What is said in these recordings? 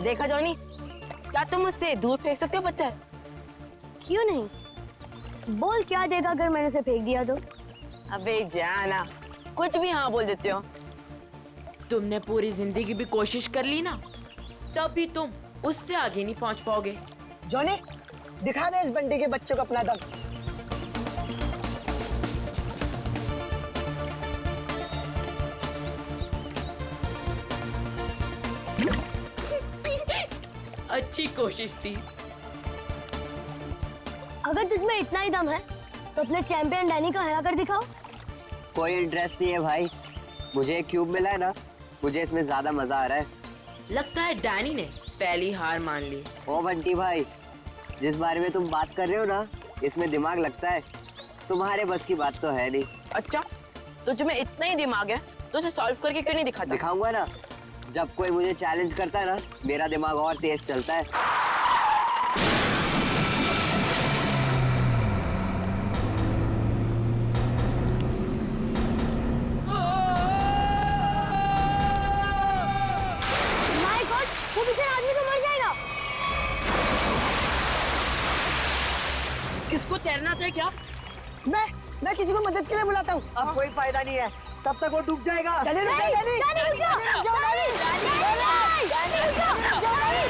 देखा जॉनी, क्या तुम मुझसे दूर फेंक सकते हो पत्थर? क्यों नहीं? बोल क्या देगा अगर मैंने उसे फेंक दिया तो? अबे जाना, कुछ भी हाँ बोल देते हो। तुमने पूरी जिंदगी भी कोशिश कर ली ना, तब भी तुम उससे आगे नहीं पहुंच पाओगे। जॉनी, दिखा दे इस बंटी के बच्चे को अपना दम। अच्छी कोशिश थी। अगर तुझमें इतना ही दम है तो अपने चैंपियन डैनी को हरा कर दिखाओ। कोई इंटरेस्ट नहीं है भाई, मुझे एक क्यूब मिला है ना, मुझे इसमें ज्यादा मजा आ रहा है। लगता है डैनी ने पहली हार मान ली। ओ बंटी भाई, जिस बारे में तुम बात कर रहे हो ना, इसमें दिमाग लगता है, तुम्हारे बस की बात तो है नहीं। अच्छा, तो तुम्हें इतना ही दिमाग है तो उसे सॉल्व करके क्यों नहीं दिखाता? दिखाऊंगा ना, जब कोई मुझे चैलेंज करता है ना, मेरा दिमाग और तेज चलता है। माय गॉड, वो बेचारा आदमी तो मर जाएगा। किसको तैरना आता है क्या? मैं किसी को मदद के लिए बुलाता हूँ। अब कोई फायदा नहीं है, तब तक वो डूब जाएगा। डैनी रुक जा, डैनी। डैनी रुक जा, डैनी रुक जाओ, डैनी। डैनी रुक जा, डैनी,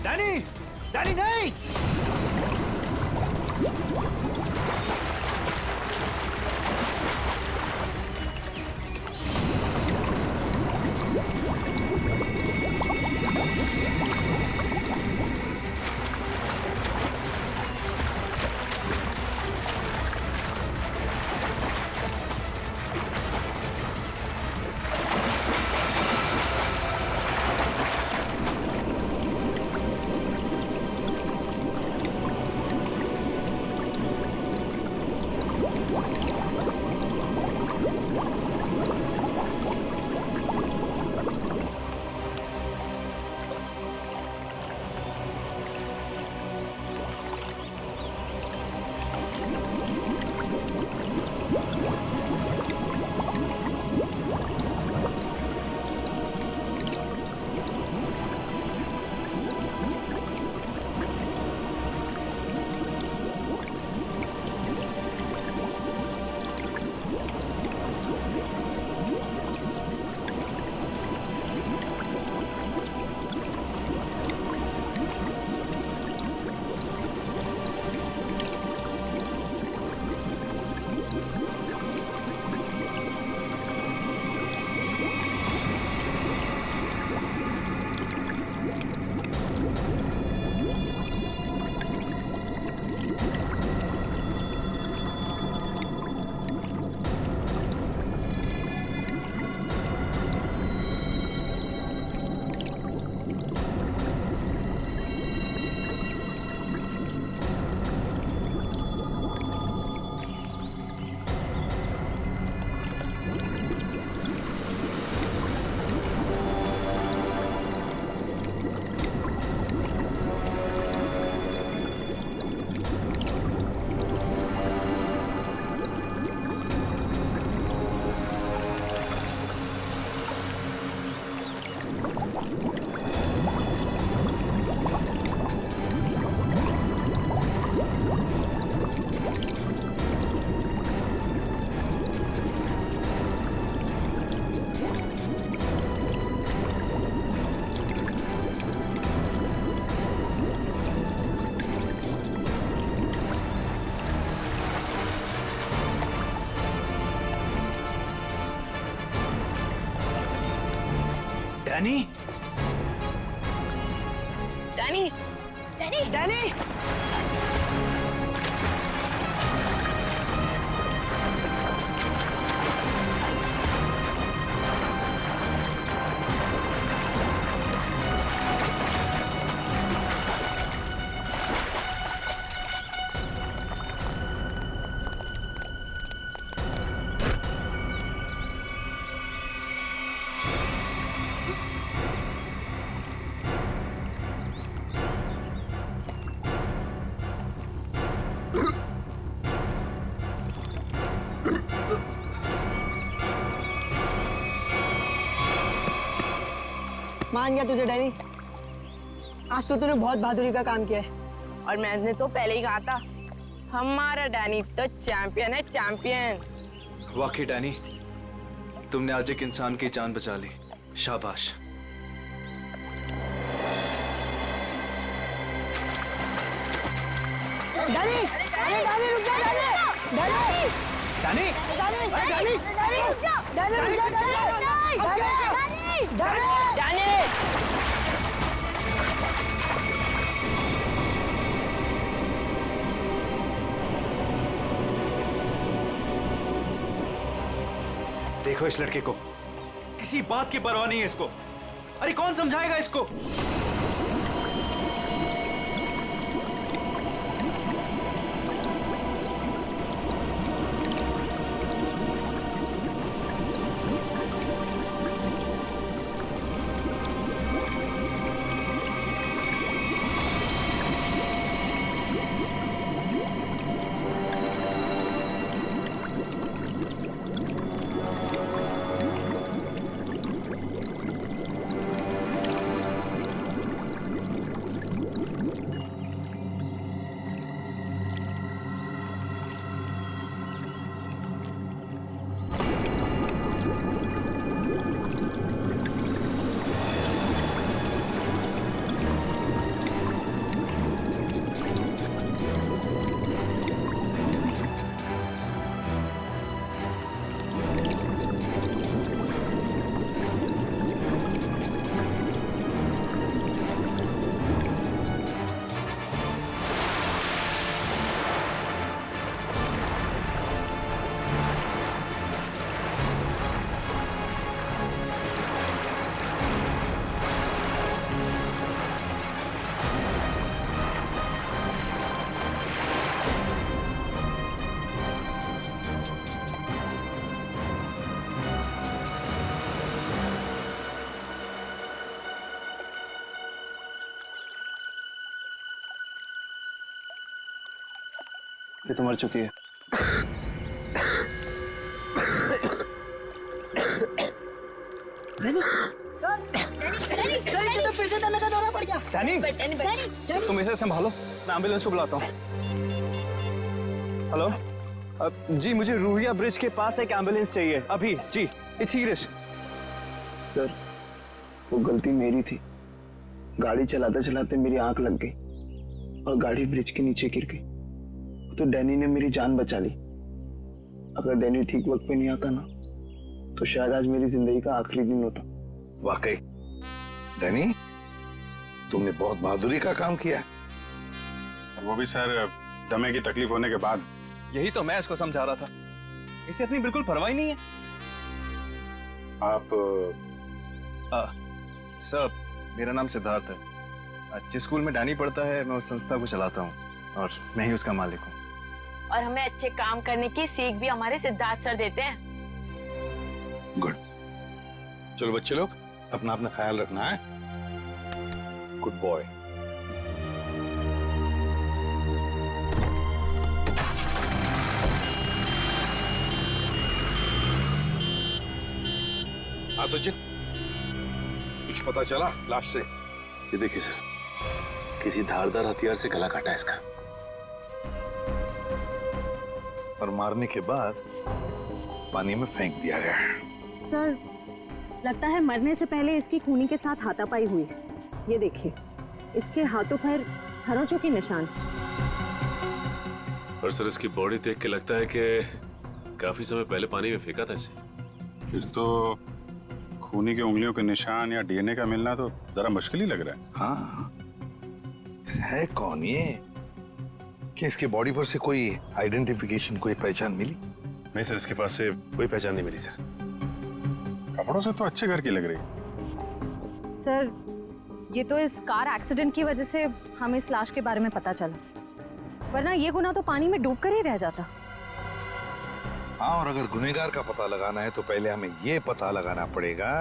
डैनी, डैनी नहीं। डैनी, डैनी, डैनी, डैनी, मान गया तुझे डैनी, आज तो तूने बहुत बहादुरी का काम किया है। और मैंने तो पहले ही कहा था, हमारा डैनी तो चैंपियन है, चैंपियन। वाकई डैनी, तुमने आज एक इंसान की जान बचा ली, शाबाश। डैनी, अरे डैनी रुक जा, Danny, Danny, Danny, Danny, Danny, Danny रुक जा, डैनी रुक जा, डैनी, डैनी, डैनी। देखो इस लड़के को, किसी बात की परवाह नहीं है इसको। अरे कौन समझाएगा इसको? ये तो मर चुकी है। तो फिर से दमे का दौरा पड़ गया। डैनी, तुम इसे संभालो, मैं एम्बुलेंस को बुलाता हूँ। हेलो, जी मुझे रूहिया ब्रिज के पास एक एम्बुलेंस चाहिए अभी। जी, इट्स सीरियस। सर, वो गलती मेरी थी। गाड़ी चलाते चलाते मेरी आंख लग गई और गाड़ी ब्रिज के नीचे गिर गई। तो डैनी ने मेरी जान बचा ली। अगर डैनी ठीक वक्त पे नहीं आता ना, तो शायद आज मेरी जिंदगी का आखिरी दिन होता। वाकई डैनी, तुमने बहुत बहादुरी का काम किया। वो भी सर, दमे की तकलीफ होने के बाद। यही तो मैं इसको समझा रहा था, इसे अपनी बिल्कुल परवाह ही नहीं है। आप सर, मेरा नाम सिद्धार्थ है। जिस स्कूल में डैनी पढ़ता है, मैं उस संस्था को चलाता हूँ और मैं ही उसका मालिक हूँ। और हमें अच्छे काम करने की सीख भी हमारे सिद्धार्थ सर देते हैं। गुड। चलो बच्चे लोग, अपना अपना ख्याल रखना है। Good boy. हाँ सचिन, कुछ पता चला लाश से? ये देखिए सर, किसी धारदार हथियार से गला काटा है इसका। और मारने के बाद पानी में फेंक दिया गया है। सर, लगता है मरने से पहले इसकी खूनी के साथ हाथापाई हुई है। ये देखिए, इसके हाथों पर खरोंचों के निशान। और सर, इसकी बॉडी देख के लगता है कि काफी समय पहले पानी में फेंका था इसे। फिर तो खूनी की उंगलियों के निशान या डीएनए का मिलना तो जरा मुश्किल ही लग रहा है। हाँ, है कौन ये? क्या इसके बॉडी पर से कोई आइडेंटिफिकेशन, कोई पहचान मिली? नहीं सर, इसके पास से कोई पहचान नहीं मिली सर। कपड़ों से तो अच्छे घर की लग रही है। सर, ये तो इस कार एक्सीडेंट की वजह से हमें इस लाश के बारे में पता चला, वरना ये गुनाह तो पानी में डूबकर ही रह जाता। हाँ, और अगर गुनहगार का पता लगाना है तो पहले हमें ये पता लगाना पड़ेगा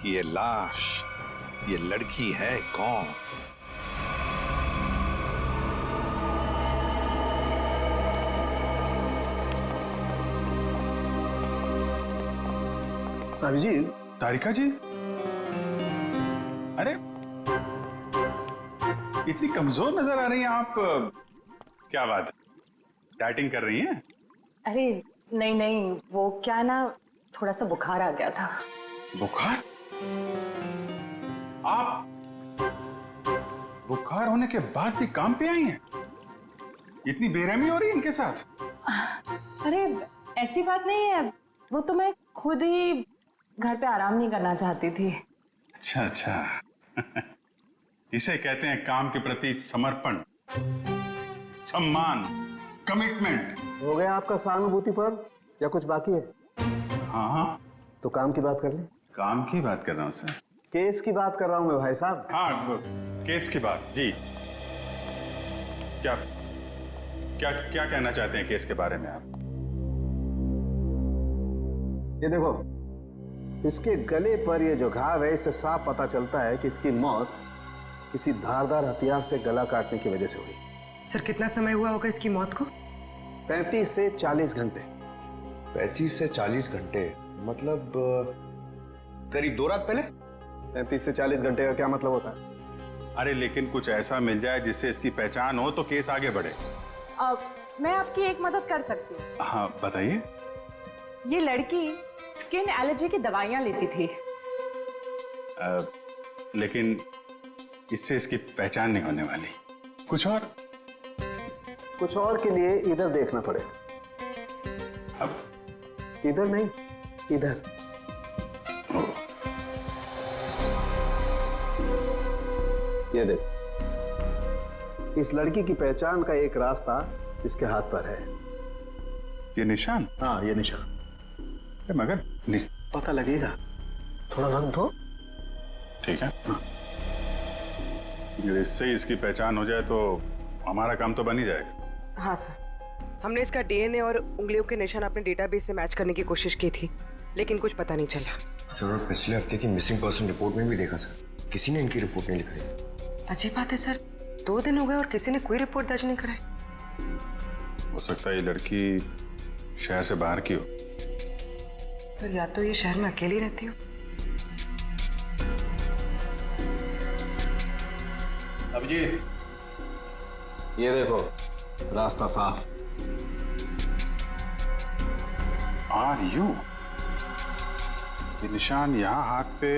कि ये लाश, ये लड़की है कौन। भाभी जी, तारिका जी, अरे इतनी कमजोर नजर आ रही हैं आप। क्या बात है, डाइटिंग कर रही हैं? अरे नहीं नहीं, वो क्या ना, थोड़ा सा बुखार आ गया था। बुखार? आप बुखार होने के बाद भी काम पे आई हैं? इतनी बेरहमी हो रही है इनके साथ? अरे ऐसी बात नहीं है, वो तो मैं खुद ही घर पे आराम नहीं करना चाहती थी। अच्छा अच्छा इसे कहते हैं काम के प्रति समर्पण, सम्मान, कमिटमेंट। हो गया आपका सहानुभूति पर या कुछ बाकी है? हाँ हाँ, तो काम की बात कर ले। काम की बात कर रहा हूँ सर। केस की बात कर रहा हूँ मैं भाई साहब। हाँ केस की बात जी। क्या क्या क्या कहना चाहते हैं केस के बारे में आप? ये देखो, इसके गले पर ये जो घाव है, इससे साफ पता चलता है कि इसकी मौत किसी धारदार हथियार से गला काटने की वजह से हुई। सर कितना समय हुआ होगा इसकी मौत को? 35 से 40 घंटे। 35 से 40 घंटे मतलब करीब 2 रात पहले। 35 से 40 घंटे का क्या मतलब होता है? अरे लेकिन कुछ ऐसा मिल जाए जिससे इसकी पहचान हो तो केस आगे बढ़े। मैं आपकी एक मदद कर सकती हूँ। हाँ बताइए। ये लड़की स्किन एलर्जी की दवाइयाँ लेती थी। लेकिन इससे इसकी पहचान नहीं होने वाली। कुछ और के लिए इधर देखना पड़ेगा। अब इधर नहीं, इधर। ये देख, इस लड़की की पहचान का एक रास्ता इसके हाथ पर है। ये निशान? हाँ ये निशान। मगर पता लगेगा, थोड़ा वक्त दो। ठीक है। इससे इसकी पहचान हो जाए तो हमारा काम तो बन ही जाएगा। हाँ सर, हमने इसका डीएनए और उंगलियों के निशान अपने डेटाबेस से मैच करने की कोशिश की थी, लेकिन कुछ पता नहीं चला। सर पिछले हफ्ते की मिसिंग पर्सन रिपोर्ट में भी देखा सर, किसी ने इनकी रिपोर्ट नहीं लिखाई। अजीब बात है सर, 2 दिन हो गए और किसी ने कोई रिपोर्ट दर्ज नहीं कराई। हो सकता है ये लड़की शहर से बाहर की हो। सर या तो ये शहर में अकेली रहती हो। अभिजीत, ये देखो, रास्ता साफ। Are you? ये निशान यहाँ हाथ पे,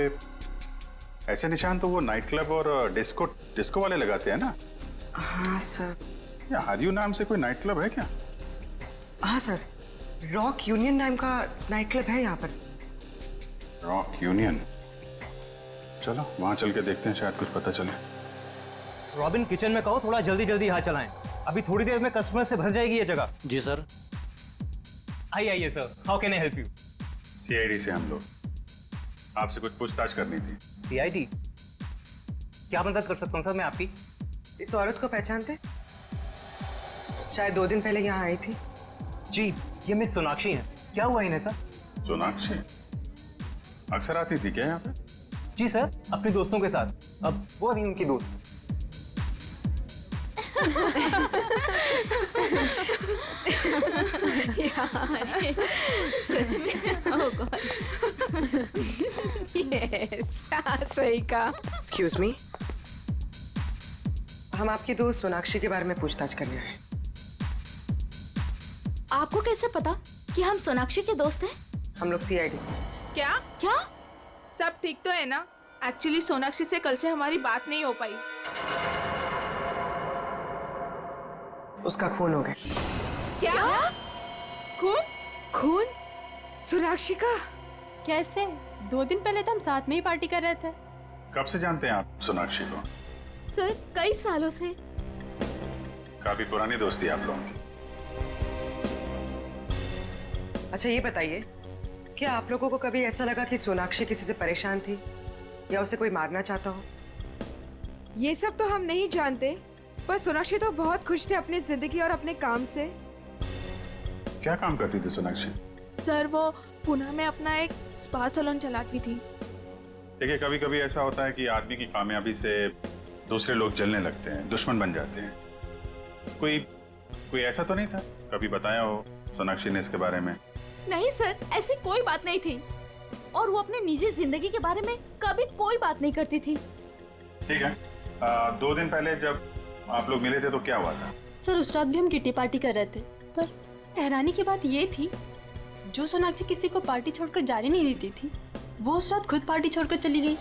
ऐसे निशान तो वो नाइट क्लब और डिस्को वाले लगाते हैं ना? हाँ सर। क्या आर यू नाम से कोई नाइट क्लब है क्या? हाँ सर, रॉक यूनियन नाम का नाइट क्लब है यहाँ पर। Rock union? चलो वहां चल के देखते हैं, शायद कुछ पता चले। रॉबिन, किचन में कहो थोड़ा जल्दी जल्दी हाथ चलाएं, अभी थोड़ी देर में कस्टमर से भर जाएगी ये जगह। जी सर। आइए sir, how can I help you? CID से हम लोग, आपसे कुछ पूछताछ करनी थी। सीआईडी? क्या मदद कर सकता हूँ सर मैं आपकी? इस औरत को पहचानते? शायद 2 दिन पहले यहाँ आई थी। जी, ये मिस सोनाक्षी हैं। क्या हुआ इन्हें सर? सोनाक्षी अक्सर आती थी क्या यहाँ पे? जी सर, अपने दोस्तों के साथ। अब वो नहीं उनकी दोस्त। सच में? ओह गॉड। यस, सही कहा। एक्सक्यूज मी, हम आपकी दोस्त सोनाक्षी के बारे में पूछताछ कर रहे हैं। आपको कैसे पता कि हम सोनाक्षी के दोस्त हैं? हम लोग सीआईडी से। क्या? क्या? सब ठीक तो है ना? एक्चुअली सोनाक्षी से कल से हमारी बात नहीं हो पाई। उसका खून हो गया। क्या? खून? खून? सोनाक्षी का? कैसे? 2 दिन पहले तो हम साथ में ही पार्टी कर रहे थे। कब से जानते हैं आप सोनाक्षी को? सर कई सालों से। काफी पुरानी दोस्ती है आप लोगों की। अच्छा ये बताइए, क्या आप लोगों को कभी ऐसा लगा कि सोनाक्षी किसी से परेशान थी या उसे कोई मारना चाहता हो? ये सब तो हम नहीं जानते, पर सोनाक्षी तो बहुत खुश थे अपनी जिंदगी और अपने काम से। क्या काम करती थी सोनाक्षी? सर वो पुणे में अपना एक स्पा सैलून चलाती थी। देखिए कभी कभी ऐसा होता है कि आदमी की कामयाबी से दूसरे लोग जलने लगते हैं, दुश्मन बन जाते हैं। कोई ऐसा तो नहीं था? कभी बताया हो सोनाक्षी ने इसके बारे में? नहीं सर, ऐसी कोई बात नहीं थी। और वो अपने निजी जिंदगी के बारे में कभी कोई बात नहीं करती थी। ठीक है। 2 दिन पहले जब आप लोग मिले थे तो क्या हुआ था? सर उस रात भी हम किटी पार्टी कर रहे थे, पर हैरानी की बात ये थी जो सोनाक्षी किसी को पार्टी छोड़कर जाने नहीं देती थी, वो उस रात खुद पार्टी छोड़कर चली गई।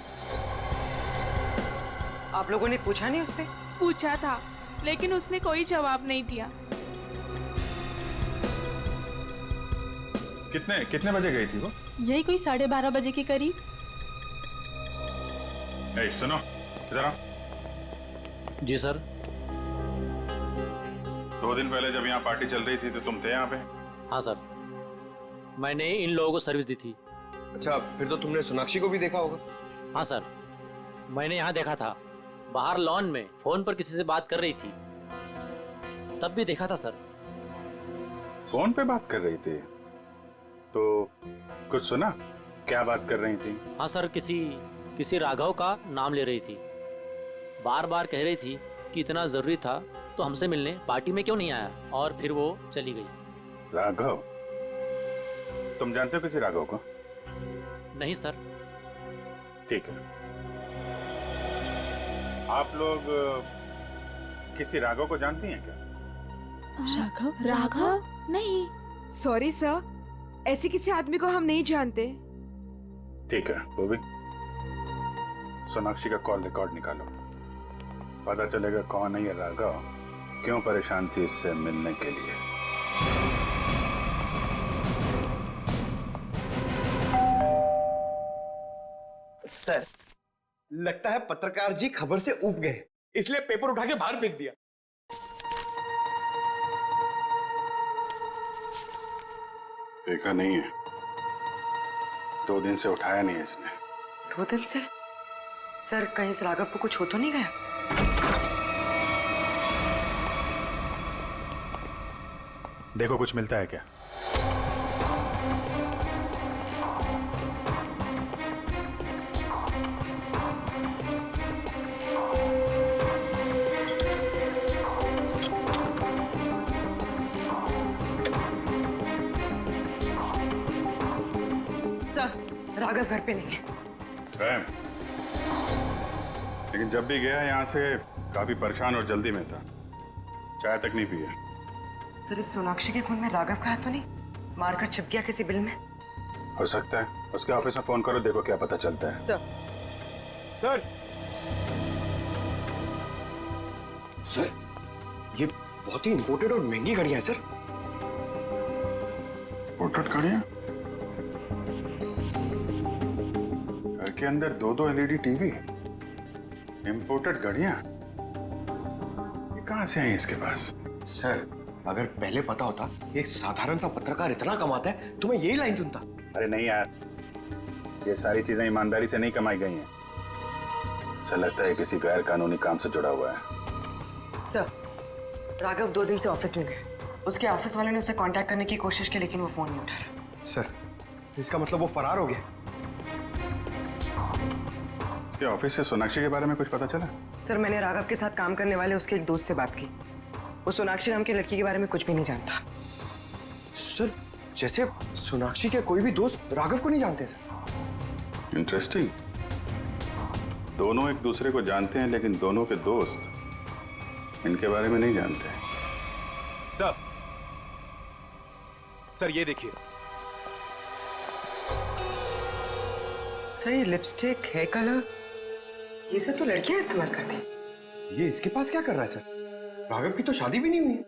आप लोगों ने पूछा नहीं उससे? पूछा था, लेकिन उसने कोई जवाब नहीं दिया। कितने बजे गई थी वो? यही कोई 12:30 बजे के करीब। सुनो, इधर आओ। जी सर। 2 दिन पहले जब यहाँ पार्टी चल रही थी तो तुम थे यहाँ पे? हाँ सर, मैंने इन लोगों को सर्विस दी थी। अच्छा, फिर तो तुमने सोनाक्षी को भी देखा होगा? हाँ सर, मैंने यहाँ देखा था, बाहर लॉन में फोन पर किसी से बात कर रही थी, तब भी देखा था सर। फोन पे बात कर रही थी तो कुछ सुना? क्या बात कर रही थी? हाँ सर, किसी राघव का नाम ले रही थी, बार बार कह रही थी कि इतना जरूरी था तो हमसे मिलने पार्टी में क्यों नहीं आया, और फिर वो चली गई। राघव? तुम जानते हो किसी राघव को? नहीं सर। ठीक है, आप लोग किसी राघव को जानती हैं क्या? राघव? नहीं। सॉरी सर, ऐसे किसी आदमी को हम नहीं जानते। ठीक है, वो भी सोनाक्षी का कॉल रिकॉर्ड निकालो, पता चलेगा कौन है ये राघव, क्यों परेशान थी इससे मिलने के लिए। सर, लगता है पत्रकार जी खबर से ऊब गए, इसलिए पेपर उठा के बाहर फेंक दिया। देखा नहीं है, 2 दिन से उठाया नहीं है इसने। 2 दिन से? सर, कहीं इस राघव को कुछ हो तो नहीं गया? देखो कुछ मिलता है क्या? सर, राघव घर पे नहीं है। लेकिन जब भी गया यहाँ से काफी परेशान और जल्दी में था, चाय तक नहीं पिया। सर, इस सोनाक्षी के खून में राघव का हाथ तो नहीं? मारकर छिप गया किसी बिल में? हो सकता है, उसके ऑफिस में फोन करो, देखो क्या पता चलता है। सर, ये बहुत ही इंपोर्टेड और महंगी घड़ियां हैं सर। इंपोर्टेड घड़ियां? घर के अंदर 2-2 LED टीवी, इंपोर्टेड घड़ियां, ये कहां से आई इसके पास? सर, अगर पहले पता होता एक साधारण सा पत्रकार इतना कमाता है तो मैं यही लाइन चुनता। अरे नहीं यार, ये सारी चीजें ईमानदारी से नहीं कमाई गई हैं। ऐसा लगता है किसी गैर कानूनी काम से जुड़ा हुआ है। सर, राघव 2 दिन से ऑफिस नहीं गए। उसके ऑफिस वाले ने उसे कांटेक्ट करने की कोशिश की, लेकिन वो फोन नहीं उठा रहा। सर, इसका मतलब वो फरार हो गया। उसके ऑफिस से सोनाक्षी के बारे में कुछ पता चला? सर, मैंने राघव के साथ काम करने वाले उसके एक दोस्त से बात की। वो सोनाक्षी नाम की लड़की के बारे में कुछ भी नहीं जानता। सर, जैसे सोनाक्षी के कोई भी दोस्त राघव को नहीं जानते सर। इंटरेस्टिंग। दोनों एक दूसरे को जानते हैं, लेकिन दोनों के दोस्त इनके बारे में नहीं जानते। सर ये देखिए। सर, ये लिपस्टिक, हेयर कलर, ये सब तो लड़कियां इस्तेमाल करती हैं। ये इसके पास क्या कर रहा है सर? राघव की तो शादी भी नहीं हुई है।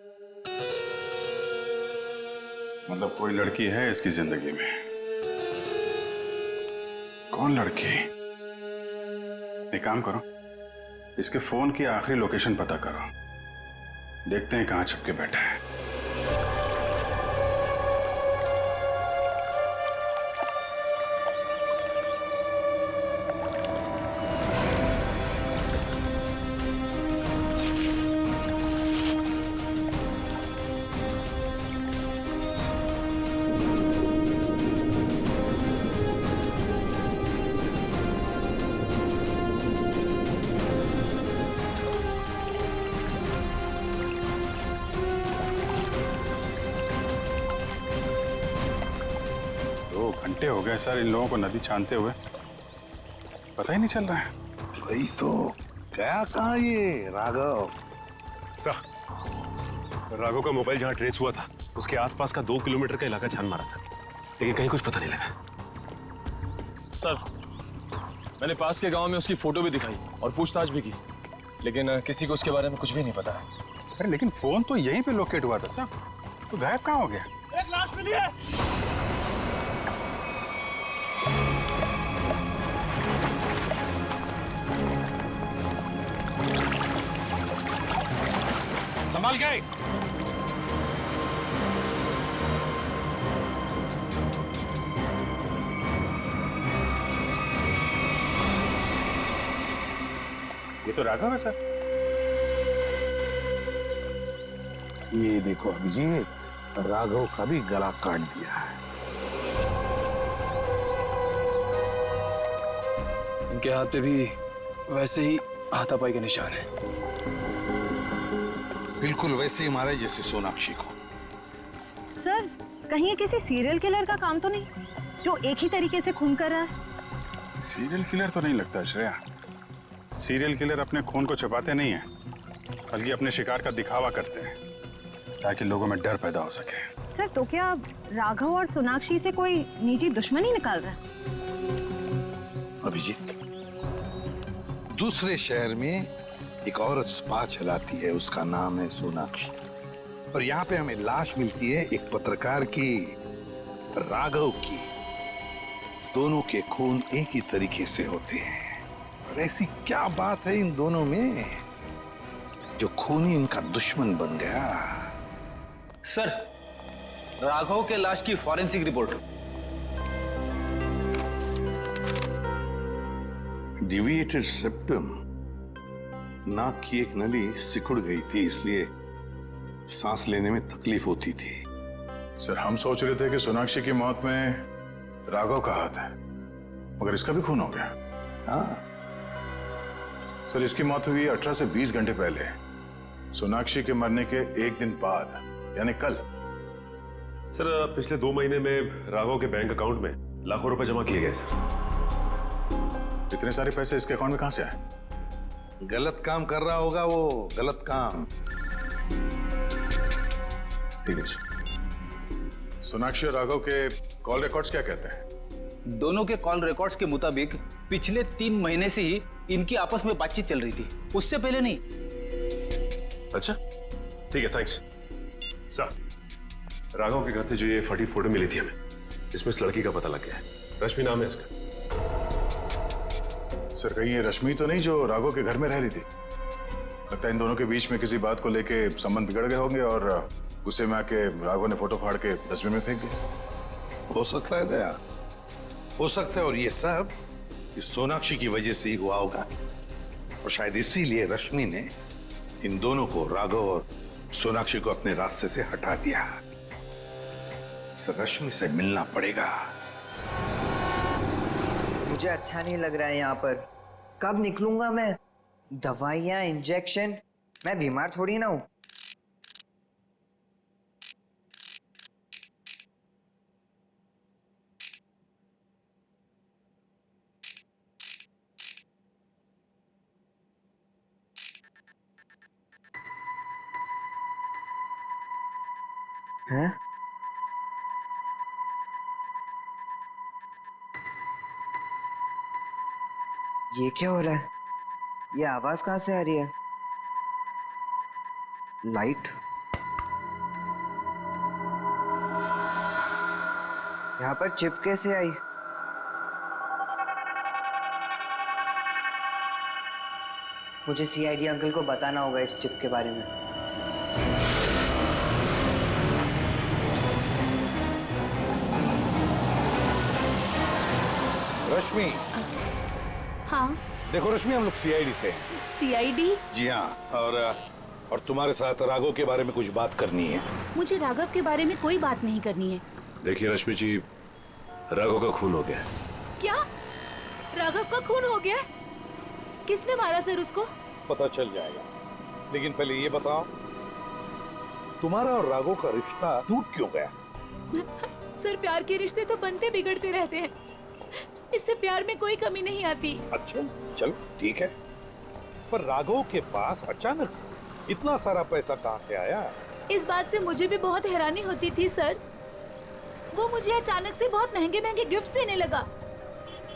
मतलब कोई लड़की है इसकी जिंदगी में। कौन लड़की? एक काम करो, इसके फोन की आखिरी लोकेशन पता करो, देखते हैं कहां छुप के बैठा है। घंटे हो गए सर इन लोगों को नदी छानते हुए, पता ही नहीं चल रहा है। वही तो गया कहाँ ये राघव? सर, राघव का मोबाइल जहाँ ट्रेस हुआ था उसके आसपास का 2 किलोमीटर का इलाका छान मारा सर, लेकिन कहीं कुछ पता नहीं लगा। सर, मैंने पास के गांव में उसकी फोटो भी दिखाई और पूछताछ भी की, लेकिन किसी को उसके बारे में कुछ भी नहीं पता है। अरे लेकिन फोन तो यहीं पे लोकेट हुआ था सर, तो गायब कहाँ हो गया? एक लाश मिली है। संभाल के। ये तो राघव है सर। ये देखो अभिजीत, राघव का भी गला काट दिया है। इनके हाथ पे भी वैसे ही हाथापाई के निशान है। बिल्कुल वैसे ही मारे जैसे सोनाक्षी को। सर, कहीं ये किसी सीरियल किलर का काम तो नहीं जो एक ही तरीके से खून कर रहा है? सीरियल किलर तो नहीं लगता श्रेया। सीरियल किलर अपने खून को छुपाते नहीं हैं, बल्कि अपने शिकार का दिखावा करते हैं ताकि लोगों में डर पैदा हो सके। सर, तो क्या राघव और सोनाक्षी से कोई निजी दुश्मनी निकाल रहा है? अभिजीत, दूसरे शहर में एक औरत स्पा चलाती है, उसका नाम है सोनाक्षी, और यहाँ पे हमें लाश मिलती है एक पत्रकार की, राघव की। दोनों के खून एक ही तरीके से होते हैं, और ऐसी क्या बात है इन दोनों में जो खूनी इनका दुश्मन बन गया? सर, राघव के लाश की फॉरेंसिक रिपोर्ट। डिविएटेड सेप्टम, नाक की एक नली सिकुड़ गई थी, इसलिए सांस लेने में तकलीफ होती थी। सर, हम सोच रहे थे कि सोनाक्षी की मौत में राघव का हाथ है, मगर इसका भी खून हो गया। हाँ सर, इसकी मौत हुई 18 से 20 घंटे पहले, सोनाक्षी के मरने के एक दिन बाद, यानी कल। सर, पिछले 2 महीने में राघव के बैंक अकाउंट में लाखों रुपए जमा किए गए सर। इतने सारे पैसे इसके अकाउंट में कहां से आए? गलत काम कर रहा होगा वो, गलत काम। ठीक है सर। सोनाक्षी और राघव के कॉल रिकॉर्ड्स क्या कहते हैं? दोनों के कॉल रिकॉर्ड्स के मुताबिक पिछले 3 महीने से ही इनकी आपस में बातचीत चल रही थी, उससे पहले नहीं। अच्छा, ठीक है, थैंक्स। सर, राघव के घर से जो ये फटी फोटो मिली थी हमें, इसमें इस लड़की का पता लग गया है। रश्मि नाम है इसका। सर, कहीं ये रश्मि तो नहीं जो राघव के घर में रह रही थी? लगता है इन दोनों के बीच में किसी बात को लेके संबंध बिगड़ गए होंगे और गुस्से में आके राघव ने फोटो फाड़ के डस्टबिन में फेंक दिया। हो सकता है दया, हो सकता है, और ये सब इस सोनाक्षी की वजह से ही हुआ होगा, और शायद इसीलिए रश्मि ने इन दोनों को, राघव और सोनाक्षी को, अपने रास्ते से हटा दिया। रश्मि से मिलना पड़ेगा। मुझे अच्छा नहीं लग रहा है यहाँ पर। कब निकलूंगा मैं? दवाइयाँ, इंजेक्शन, मैं बीमार थोड़ी ना हूँ। हैं? ये क्या हो रहा है? ये आवाज कहाँ से आ रही है? लाइट? यहाँ पर चिप कैसे आई? मुझे सीआईडी अंकल को बताना होगा इस चिप के बारे में। रश्मि। हाँ। देखो रश्मि, हम लोग सीआईडी से। सीआईडी? जी हाँ, और तुम्हारे साथ राघव के बारे में कुछ बात करनी है। मुझे राघव के बारे में कोई बात नहीं करनी है। देखिए रश्मि जी, राघव का खून हो गया। क्या? राघव का खून हो गया? किसने मारा सर उसको? पता चल जाएगा, लेकिन पहले ये बताओ, तुम्हारा और राघव का रिश्ता टूट क्यों गया? सर, प्यार के रिश्ते तो बनते बिगड़ते रहते हैं, इससे प्यार में कोई कमी नहीं आती। अच्छा, चलो ठीक है, पर राघव के पास अचानक से इतना सारा पैसा कहाँ से आया? इस बात से मुझे भी बहुत हैरानी होती थी सर। वो मुझे अचानक से बहुत महंगे महंगे गिफ्ट्स देने लगा।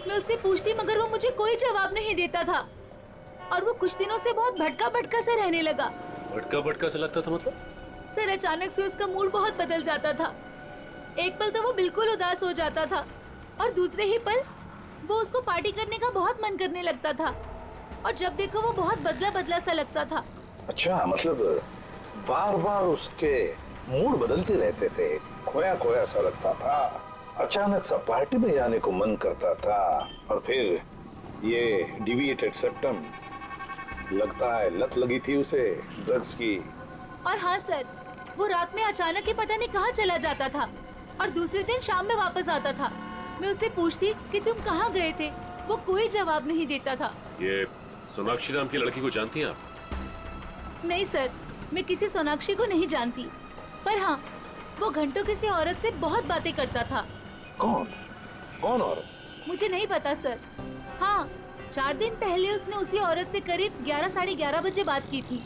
मैं उससे पूछती मगर वो मुझे कोई जवाब नहीं देता था और वो कुछ दिनों से बहुत भटका भटका से रहने लगा। भटका भटका से लगता था मतलब? सर अचानक से उसका मूड बहुत बदल जाता था। एक पल तो वो बिल्कुल उदास हो जाता था और दूसरे ही पल वो उसको पार्टी करने का बहुत मन करने लगता था और जब देखो वो बहुत बदला बदला सा लगता था। अच्छा, मतलब बार बार उसके मूड बदलते रहते थे, खोया खोया सा लगता था, अचानक सा पार्टी में जाने को मन करता था और फिर ये डिविएटेड सेप्टम, लगता है लत लगी थी उसे ड्रग्स की। और हाँ सर, वो रात में अचानक ही पता नहीं कहाँ चला जाता था और दूसरे दिन शाम में वापस आता था। मैं उससे पूछती कि तुम कहाँ गए थे, वो कोई जवाब नहीं देता था। ये सोनाक्षी नाम की लड़की को जानती हैं आप? नहीं सर, मैं किसी सोनाक्षी को नहीं जानती, पर हाँ वो घंटों किसी औरत से बहुत बातें करता था। कौन? कौन औरत? मुझे नहीं पता सर। हाँ, 4 दिन पहले उसने उसी औरत से करीब 11 साढ़े 11 बजे बात की थी,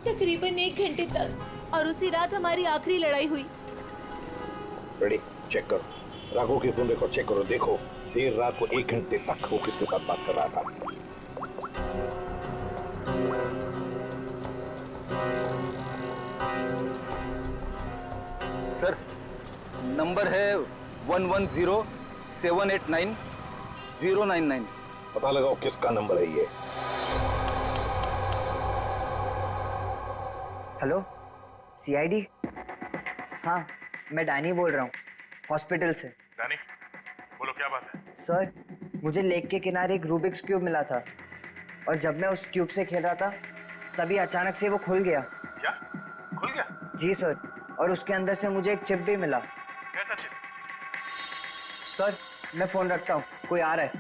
तकरीबन 1 घंटे तक, और उसी रात हमारी आखिरी लड़ाई हुई। रेडी, चेक करो राघव के फोन रिकॉर्ड चेक करो, देखो देर रात को 1 घंटे तक वो किसके साथ बात कर रहा था। सर नंबर है 110789 पता लगाओ किसका नंबर है ये। Hello, CID? हाँ, मैं डैनी बोल रहा हूँ, हॉस्पिटल से। डैनी, बोलो क्या बात है? सर, मुझे लेक के किनारे एक रूबिक्स क्यूब मिला था और जब मैं उस क्यूब से खेल रहा था तभी अचानक से वो खुल गया। क्या? खुल गया? जी सर, और उसके अंदर से मुझे एक चिप भी मिला। कैसा चिप? सर, मैं फोन रखता हूँ, कोई आ रहा है।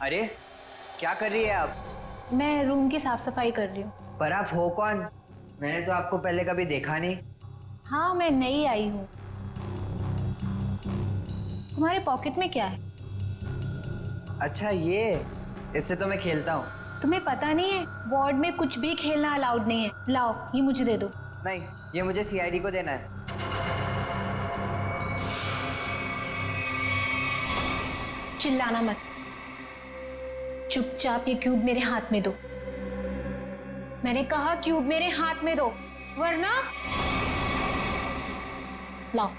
अरे, क्या कर रही है आप? मैं रूम की साफ सफाई कर रही हूँ। पर आप हो कौन? मैंने तो आपको पहले कभी देखा नहीं। हाँ, मैं नई आई हूँ। तुम्हारे पॉकेट में क्या है? अच्छा, ये इससे तो मैं खेलता हूँ। तुम्हें पता नहीं है, वार्ड में कुछ भी खेलना अलाउड नहीं है। लाओ, ये मुझे दे दो। नहीं, ये मुझे सीआईडी को देना है। चिल्लाना मत, चुपचाप ये क्यूब मेरे हाथ में दो। मैंने कहा क्यूब मेरे हाथ में दो, वरना लाओ।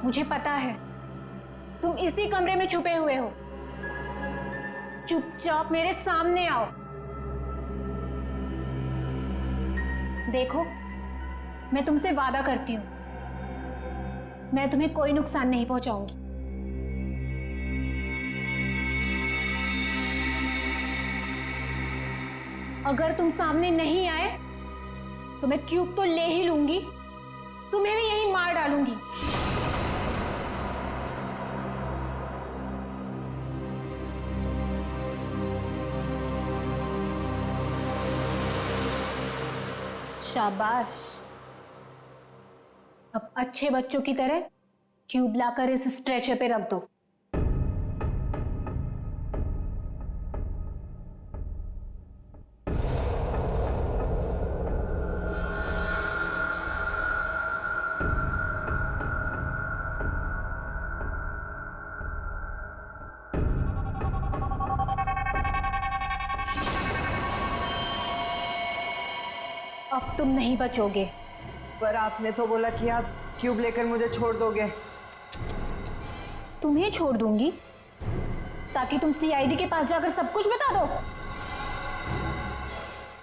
मुझे पता है तुम इसी कमरे में छुपे हुए हो। चुपचाप मेरे सामने आओ। देखो, मैं तुमसे वादा करती हूं, मैं तुम्हें कोई नुकसान नहीं पहुंचाऊंगी। अगर तुम सामने नहीं आए तो मैं क्यूब तो ले ही लूंगी, तुम्हें भी यहीं मार डालूंगी। शाबाश। अब अच्छे बच्चों की तरह क्यूब लाकर इस स्ट्रेचर पे रख दो। अब तुम नहीं बचोगे। पर आपने तो बोला कि आप क्यूब लेकर मुझे छोड़ दोगे। तुम्हें छोड़ दूंगी ताकि तुम सीआईडी के पास जाकर सब कुछ बता दो।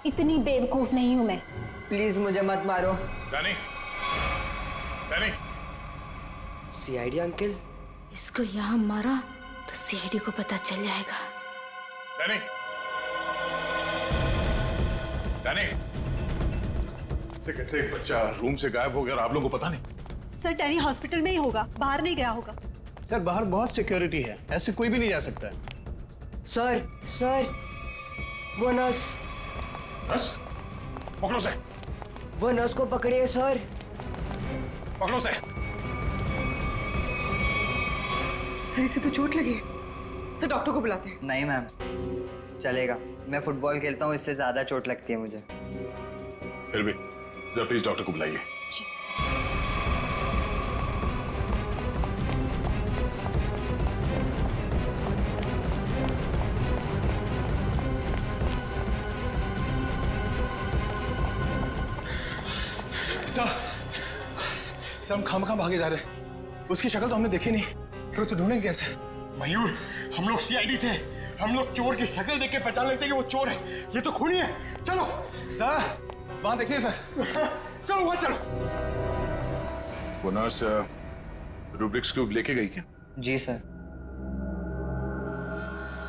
इतनी बेवकूफ नहीं हूं मैं। प्लीज मुझे मत मारो। Danny, Danny. CID uncle? इसको यहाँ मारा तो सीआईडी को पता चल जाएगा। Danny, Danny. कैसे एक बच्चा रूम से गायब हो गया और आप लोगों को पता नहीं? सर डैनी हॉस्पिटल में ही होगा, बाहर नहीं गया होगा। सर बाहर बहुत सिक्योरिटी है, ऐसे कोई भी नहीं जा सकता है। सर वो नर्स। नर्स? पकड़ो से। वो नर्स को पकड़िए सर। पकड़ो से। सर इसे तो चोट लगी है। सर डॉक्टर को बुलाते हैं। नहीं मैम, चलेगा। मैं फुटबॉल खेलता हूँ, इससे ज्यादा चोट लगती है मुझे। फिर भी जरा प्लीज डॉक्टर को बुलाइए। सर हम खामखा भागे जा रहे हैं। उसकी शक्ल तो हमने देखी नहीं, फिर उसे ढूंढेंगे कैसे? मयूर, हम लोग सीआईडी से, हम लोग चोर की शक्ल देख के पहचान लेते हैं कि वो चोर है। ये तो खूनी है। चलो सर, वहां देखिए सर। चलो वहां चलो। वो नर्स रूब्रिक्स क्यूब लेके गई क्या? जी सर।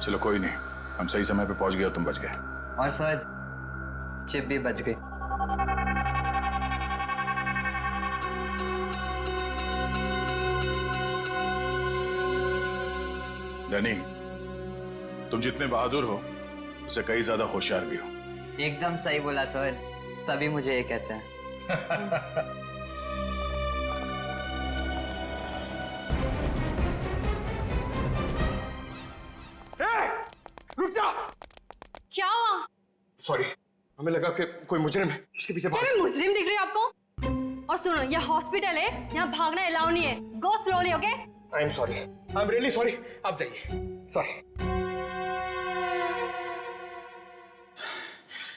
चलो कोई नहीं, हम सही समय पे पहुंच गए और तुम बच गए। और सर चिप भी बच गई। डैनी, तुम जितने बहादुर हो उससे कई ज्यादा होशियार भी हो। एकदम सही बोला सर, सभी मुझे ये कहते हैं। रुक जा। क्या हुआ? सॉरी, हमें लगा कि कोई मुजरिम है, उसके पीछे भाग। क्या मैं मुजरिम दिख रही हूँ आपको? और सुनो, ये हॉस्पिटल है, यहाँ भागना अलाउ नहीं है। गो slowly, okay? I am sorry, I am really sorry. आप जाइए। सॉरी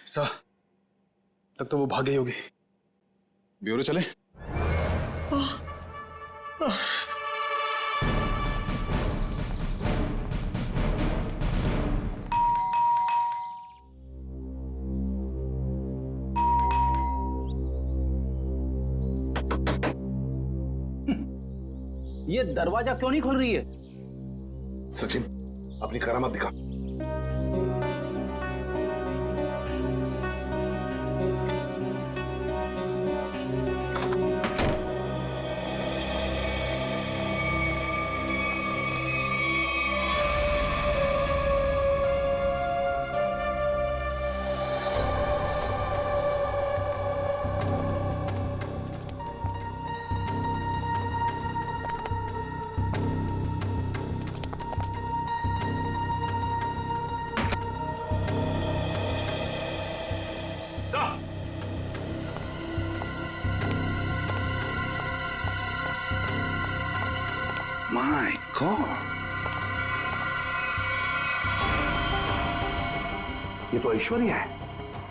सर, तब तो वो भाग गई होगी। ब्यूरो चले? ये दरवाजा क्यों नहीं खुल रही है? सचिन, अपनी करामत दिखा। माय गॉड, ये तो ऐश्वर्या है।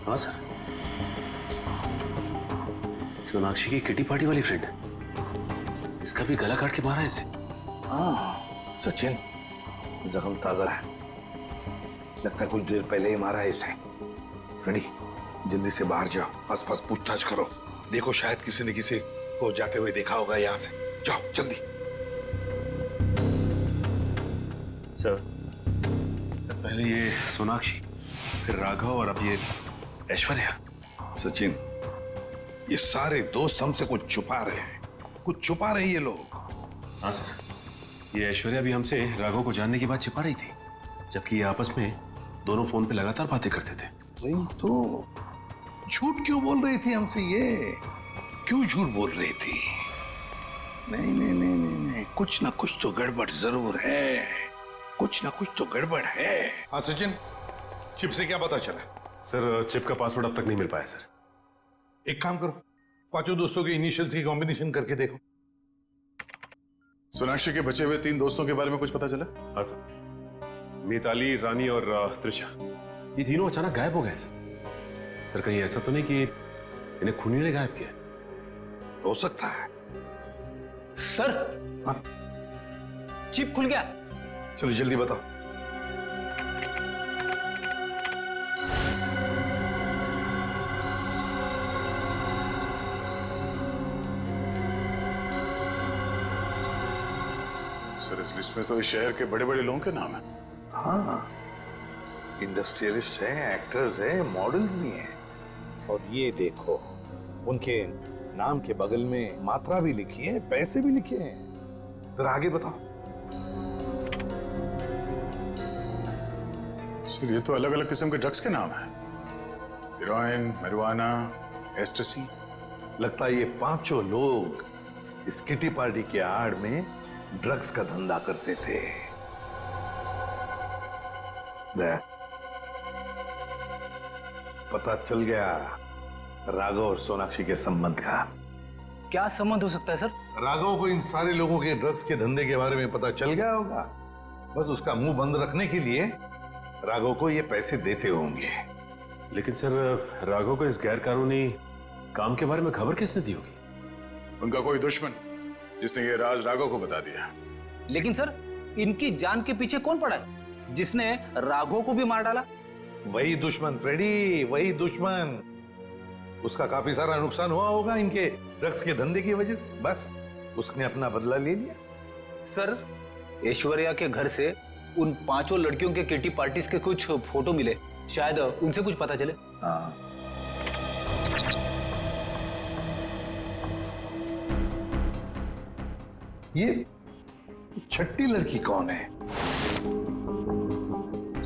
हाँ सर, सोनाक्षी की किटी पार्टी वाली फ्रेंड। इसका भी गला काट के मारा है इसे। हाँ सचिन, जख्म ताजा है, लगता है कुछ देर पहले ही मारा है इसे। फ्रेंडी, जल्दी से बाहर जाओ, आसपास पूछताछ करो, देखो शायद किसी ने किसी को जाते हुए देखा होगा यहाँ से। जाओ जल्दी। सर, पहले ये सोनाक्षी, फिर राघव और अब ये ऐश्वर्या। सचिन, ये सारे दोस्त हमसे कुछ छुपा रहे हैं, कुछ छुपा रहे ये लोग। हाँ सर, ये ऐश्वर्या भी हमसे राघव को जानने की बात छिपा रही थी, जबकि ये आपस में दोनों फोन पे लगातार बातें करते थे। वही तो, झूठ क्यों बोल रही थी हमसे? ये क्यों झूठ बोल रही थी? नहीं नहीं नहीं नहीं नहीं, कुछ ना कुछ तो गड़बड़ जरूर है, कुछ ना कुछ तो गड़बड़ है। हाँ सचिन, चिप से क्या पता चला? सर चिप का पासवर्ड अब तक नहीं मिल पाया सर। एक काम करो, पांचों दोस्तों के इनिशियल्स की कॉम्बिनेशन करके देखो। सोनाक्षी के बचे हुए 3 दोस्तों के बारे में कुछ पता चला? हाँ सर, मिताली, रानी और त्रिशा, ये तीनों अचानक गायब हो गए सर। कहीं ऐसा तो नहीं कि इन्हें खूनी ने गायब किया? हो सकता है सर। हाँ? चिप खुल गया। चलो जल्दी बताओ। सर इस लिस्ट में तो इस शहर के बड़े बड़े लोगों के नाम है। हाँ, इंडस्ट्रियलिस्ट हैं, एक्टर्स हैं, मॉडल्स भी हैं। और ये देखो, उनके नाम के बगल में मात्रा भी लिखी है, पैसे भी लिखे हैं। जरा आगे बताओ। सर ये तो अलग अलग किस्म के ड्रग्स के नाम हैं। Heroin, marijuana, एस्टेसी। लगता है ये पांचों लोग इस किटी पार्टी के आड़ में ड्रग्स का धंधा करते थे। पता चल गया राघव और सोनाक्षी के संबंध का। क्या संबंध हो सकता है सर? राघव को इन सारे लोगों के ड्रग्स के धंधे के बारे में पता चल गया होगा। बस उसका मुंह बंद रखने के लिए राघव को ये पैसे देते होंगे। लेकिन सर राघव को इस गैर कानूनी काम के बारे में खबर किसने दी होगी? उनका कोई दुश्मन जिसने ये राज राघव को बता दिया। लेकिन सर इनकी जान के पीछे कौन पड़ा है जिसने राघव को भी मार डाला? वही दुश्मन फ्रेडी, वही दुश्मन। उसका काफी सारा नुकसान हुआ होगा इनके ड्रग्स के धंधे की वजह से। बस उसने अपना बदला ले लिया। सर ऐश्वर्या के घर से उन पांचों लड़कियों के किटी पार्टीज के कुछ फोटो मिले, शायद उनसे कुछ पता चले। हाँ। ये छठी लड़की कौन है?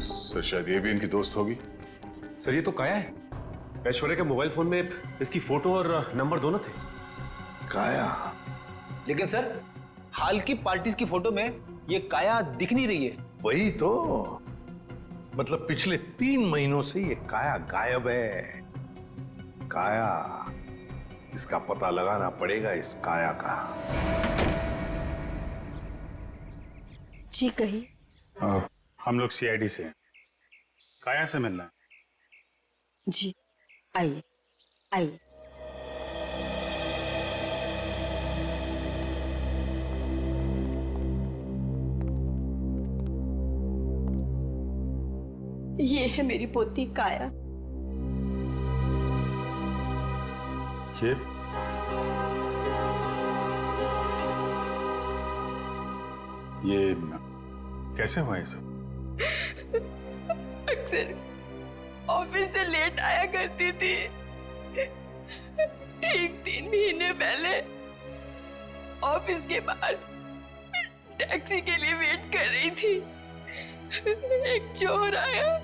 सर शायद ये भी इनकी दोस्त होगी। सर ये तो काया है। ऐश्वर्या के मोबाइल फोन में इसकी फोटो और नंबर दोनों थे। काया? लेकिन सर हाल की पार्टीज की फोटो में ये काया दिख नहीं रही है। वही तो, मतलब पिछले 3 महीनों से ये काया गायब है। काया, इसका पता लगाना पड़ेगा, इस काया का। जी कही। हम लोग सीआईडी से हैं। काया से मिलना है। जी आइए आइए। ये है मेरी पोती काया। ये कैसे हुआ ये सब? अक्सर ऑफिस से लेट आया करती थी। ठीक 3 महीने पहले ऑफिस के बाहर टैक्सी के लिए वेट कर रही थी। एक चोर आया,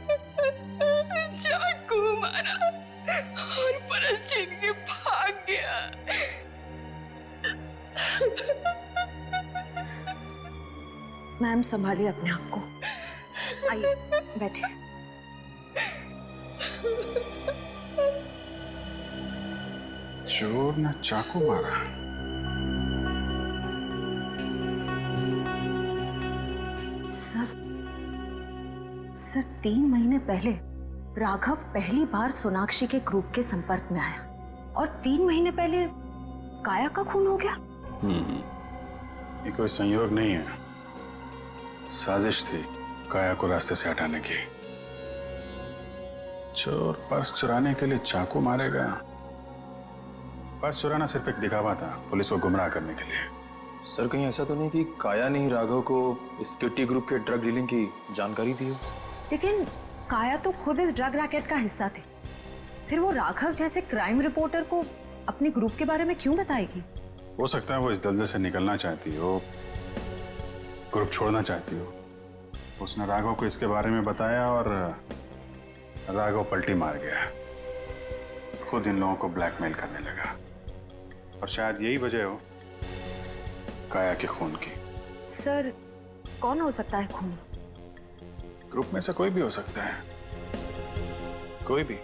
चाकू मारा और पर्स छीन के भाग गया। मैम संभालिए अपने आप को। आइए बैठिए। चोर ने चाकू मारा। सर 3 महीने पहले राघव पहली बार सोनाक्षी के ग्रुप के संपर्क में आया और 3 महीने पहले काया का खून हो गया। ये कोई संयोग नहीं है, साजिश थी काया को रास्ते से हटाने की। चोर पर्स चुराने के लिए चाकू मारेगा। पर्स चुराना सिर्फ एक दिखावा था, पुलिस को गुमराह करने के लिए। सर कहीं ऐसा तो नहीं कि काया ने ही राघव को इस किटी ग्रुप के ड्रग डीलिंग की जानकारी दी हो? लेकिन काया तो खुद इस ड्रग रैकेट का हिस्सा थी, फिर वो राघव जैसे क्राइम रिपोर्टर को अपने ग्रुप के बारे में क्यों बताएगी? हो सकता है वो इस दलदल से निकलना चाहती हो, ग्रुप छोड़ना चाहती हो। उसने राघव को इसके बारे में बताया और राघव पलटी मार गया। खुद इन लोगों को ब्लैकमेल करने लगा। और शायद यही वजह हो काया के खून की। सर, कौन हो सकता है खूनी? ग्रुप में से कोई भी हो सकता है, कोई भी।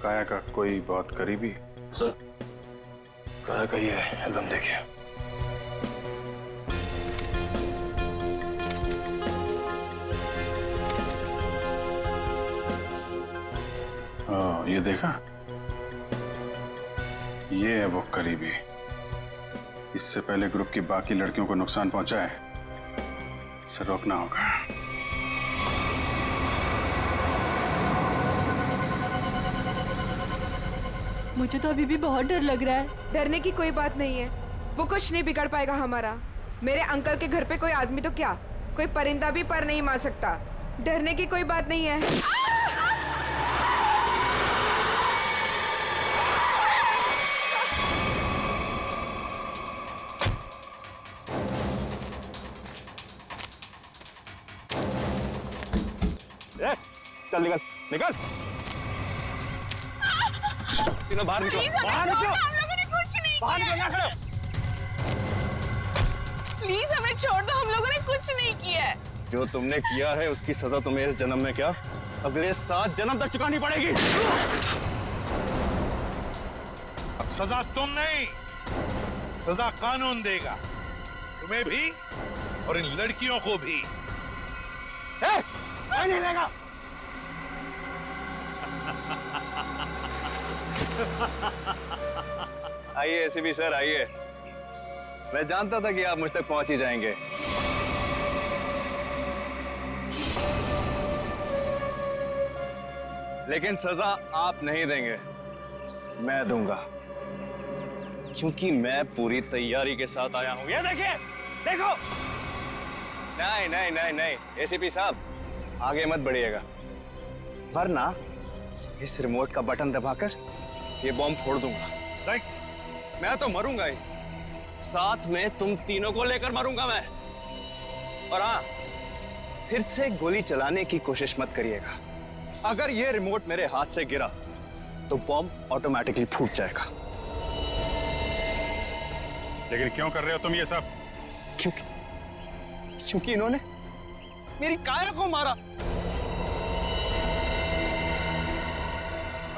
काया का कोई बहुत करीबी। सर, काया का ये एल्बम देखिए। ये देखा, ये है वो करीबी। इससे पहले ग्रुप की बाकी लड़कियों को नुकसान पहुंचा है, इसे रोकना होगा। मुझे तो अभी भी बहुत डर लग रहा है। डरने की कोई बात नहीं है, वो कुछ नहीं बिगाड़ पाएगा हमारा। मेरे अंकल के घर पे कोई आदमी तो क्या, कोई परिंदा भी पर नहीं मार सकता। डरने की कोई बात नहीं है। चल निकल निकल, तीनों बाहर निकलो, बाहर निकलो। हम लोगों ने कुछ नहीं किया। प्लीज हमें छोड़ दो, हम लोगों ने कुछ नहीं किया है। जो तुमने किया है उसकी सजा तुम्हें इस जन्म में क्या, अगले 7 जन्म तक चुकानी पड़ेगी। अब सजा तुम नहीं, सजा कानून देगा, तुम्हें भी और इन लड़कियों को भी। नहीं लेगा। आइए एसीपी सर, आइए। मैं जानता था कि आप मुझ तक पहुंच ही जाएंगे। लेकिन सजा आप नहीं देंगे, मैं दूंगा, क्योंकि मैं पूरी तैयारी के साथ आया हूं। ये देखिए, देखो। नहीं नहीं नहीं नहीं एसीपी साहब, आगे मत बढ़िएगा, वरना इस रिमोट का बटन दबाकर ये बॉम्ब फोड़ दूंगा। मैं तो मरूंगा ही, साथ में तुम तीनों को लेकर मरूंगा मैं। और हाँ, फिर से गोली चलाने की कोशिश मत करिएगा। अगर ये रिमोट मेरे हाथ से गिरा तो बॉम्ब ऑटोमेटिकली फूट जाएगा। लेकिन क्यों कर रहे हो तुम ये सब? क्योंकि इन्होंने मेरी काया को मारा।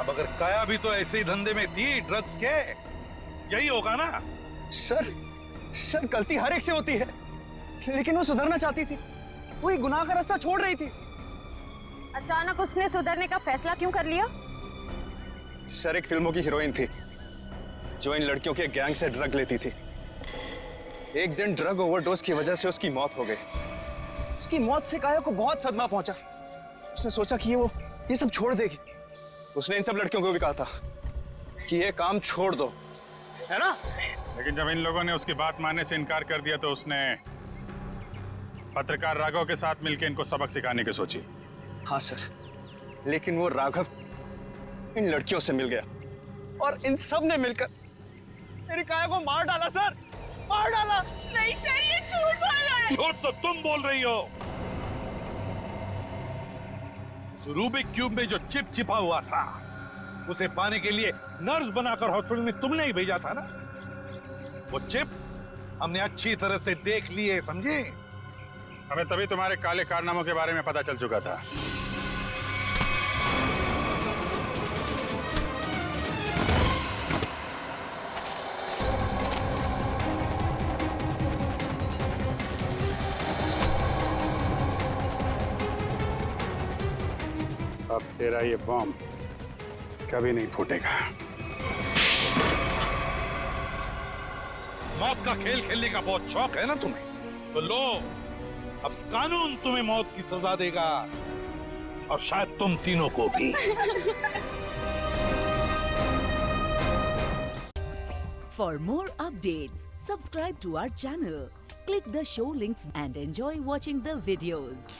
अब अगर काया भी तो ऐसे ही धंधे में थी, ड्रग्स के, यही होगा ना? सर गलती हर एक से होती है, लेकिन वो सुधरना चाहती थी, वो एक गुनाह का रास्ता छोड़ रही थी। अचानक उसने सुधरने का फैसला क्यों कर लिया? सर एक फिल्मों की हीरोइन थी जो इन लड़कियों के गैंग से ड्रग लेती थी। एक दिन ड्रग ओवरडोज की वजह से उसकी मौत हो गई। उसकी मौत से काया को बहुत सदमा पहुंचा। उसने सोचा कि वो ये सब छोड़ देगी। उसने इन सब लड़कियों को भी कहा था कि ये काम छोड़ दो, है ना? लेकिन जब इन लोगों ने उसकी बात मानने से इनकार कर दिया तो उसने पत्रकार राघव के साथ मिलकर इनको सबक सिखाने की सोची। हाँ सर, लेकिन वो राघव इन लड़कियों से मिल गया और इन सब ने मिलकर मेरी काया को मार डाला। सर, मार डाला। नहीं सर, ये झूठ बोल रहा है। झूठ तो तुम बोल रही हो। रूबिक क्यूब में जो चिप छिपा हुआ था, उसे पाने के लिए नर्स बनाकर हॉस्पिटल में तुमने ही भेजा था ना? वो चिप हमने अच्छी तरह से देख ली है, समझे? हमें तभी तुम्हारे काले कारनामों के बारे में पता चल चुका था। अब तेरा ये बॉम्ब कभी नहीं फूटेगा। मौत का खेल खेलने का बहुत शौक है ना तुम्हें? तो लो, अब कानून तुम्हें मौत की सजा देगा, और शायद तुम तीनों को भी। For more updates, subscribe to our channel, click the show links and enjoy watching the videos.